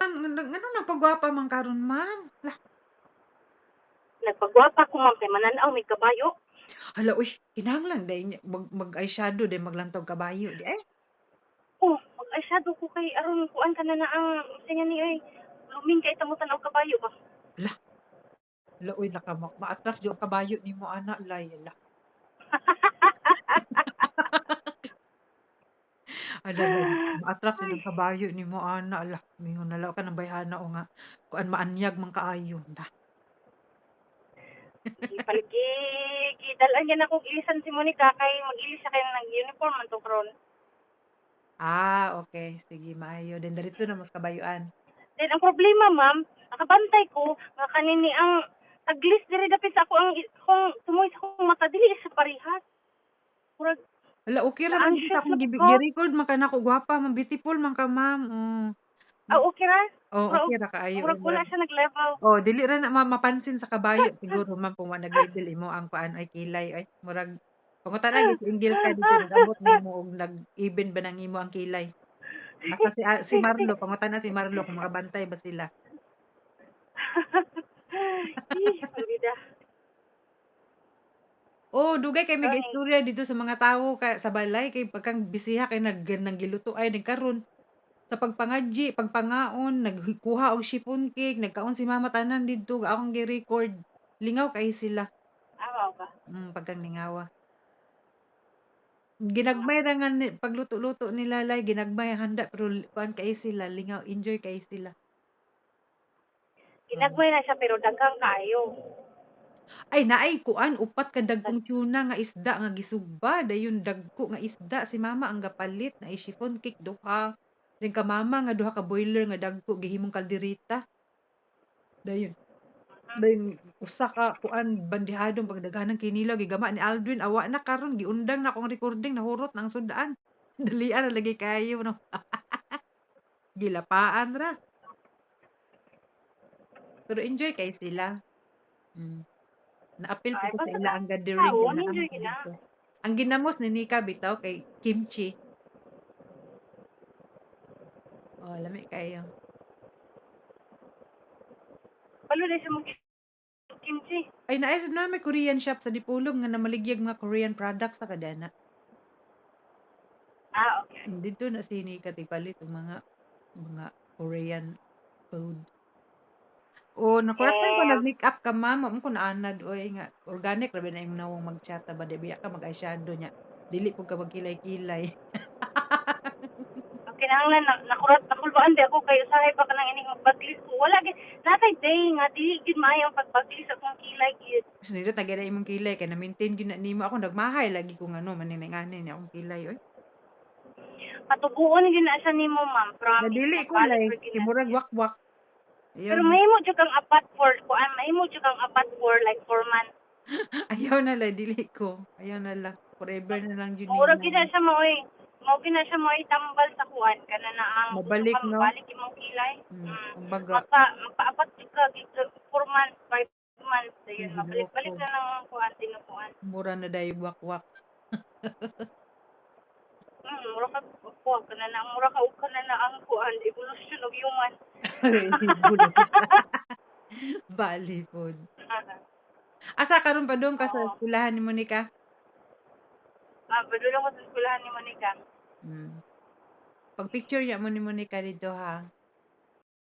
Ngano nagpagwapa man karon ma'am? Lah, Nagpagwapa ko ma'am kay mananaw may kabayo. hala uy, kinahanglan day mag-eyeshadow day maglantog kabayo di ay. Oh, mag-eyeshadow ko kay aron kuan ka na na ang singa ni ay blooming kay tamo tanaw kabayo ba. Lah, hala uy ma-attract yung kabayo nimo ana lay hala. Ada ba ma-attract jud Ay, ang kabayo nimo ana lah, mingon na law ka ng bayhana o nga kuan maanyag man kaayo da. gipalgi gidalan niya na kog ilisan si Monica kay mag-ilis siya kay nag-uniform man to karon. Okay sige maayo then diretso na mas kabayuan. Then ang problema ma'am, nakabantay ko nga kanini ang taglis diri dapit sa ako ang akong tumoy sa akong mata dili sa parehas. Murag Hala okay ra man gid na-anxious akong na ko. gi-record man kanako gwapa man beautiful man ka ma'am, Okay ra? Okay Murag ra kaayo murag wala murag siya nag-level. dili ra na mapansin sa kabayo siguro ma'am kung wa nag-label imo ang paan ay kilay ay murag pangutana gyud si Inggil ka dito nag-abot nimo og nag-even ba nang imo ang kilay. Basta si Marlo pangutana si Marlo kung makabantay ba sila. Pambida. Dugay kay may Karon istorya dito sa mga tawo sa balay kay pagkang bisiha kay nanggiluto ay ning karon sa pagpangadji, pagpangaon, nagkuha og shipon cake, nagkaon si mama tanan didto akong gi-record. Lingaw kay sila, awa ba? pagkang lingawa. Ginagmay ra nga ni pagluto-luto nila lay ginagmay ang handa pero kuan kay sila, lingaw, enjoy kay sila. Mm. Ginagmay na siya pero daghang kaayo. Ay naay kuan upat ka dagkong tuna nga isda nga gisugba dayon dagko nga isda si mama ang gapalit naay chiffon cake duha. Then ka mama nga duha ka boiler nga dagko gihimong kaldereta. Dayon dayon usa ka kuan bandihadong pagdaghanang kinilaw gigama ni Aldwin awa na karon giundang na akong recording nahurot na ang sudan. Dalian na lagi kayo no. Gilapaan ra. Pero enjoy kay sila. Mm. Naapil po Ay ko sa basta ila lang ang gathering tao, kay naamo enjoy ko gina. dito. Ang ginamos ni Nika bitaw kay kimchi. Lami kayo. Paluday sa mong kimchi. Ay naay sad na may Korean shop sa Dipolog nga namaligyag mga Korean products sa kadana. Okay. Dito na si Nika tipalit og mga Korean food. Nakuratan ko Eh, nag-makeup ka ma'am, amo ko naanad oy nga organic ra ba na imong nawong mag-chat ba di biya ka mag-eyeshadow nya. Dili pud ka magkilay-kilay. kinahanglan na nakurat nakulbaan di ako kay usahay pa kanang ining magbaglis ko. Wala gid natay day nga dili gid maayo ang pagbaglis akong kilay gid. Mas nindot na gyud imong kilay kay na-maintain gyud na nimo ako nagmahay lagi ko ngano maningani ni akong kilay oy. Patubuon gid na siya nimo ma'am, promise. Nadili ko Magbalik lay ra gid kay na murag siya. wakwak. Ayaw Pero na. mahimo jud kang apat for kuan, mahimo jud kang apat for like 4 months. Ayaw na lang dili ko. Ayaw na lang. Forever na lang jud Mura nimo. gid na siya maoy. Mao gid na siya maoy tambal sa kuan kana na ang gusto Mabalik ka no. mabalik imong kilay. Kumbaga Magpaapat jud ka gid 4 months, 5 months dayon giloko. mabalik-balik na lang ang kuan tinukuan. Mura na dayo wakwak. Mura ka kuan kana na mura ka ug kana na ang kuan evolution of human. Bali pod. Asa karon pa dong ka sa Oo. eskwelahan ni Monica? Padulong ko sa eskwelahan ni Monica. Hmm. Pag-picture niya mo ni Monica dito ha.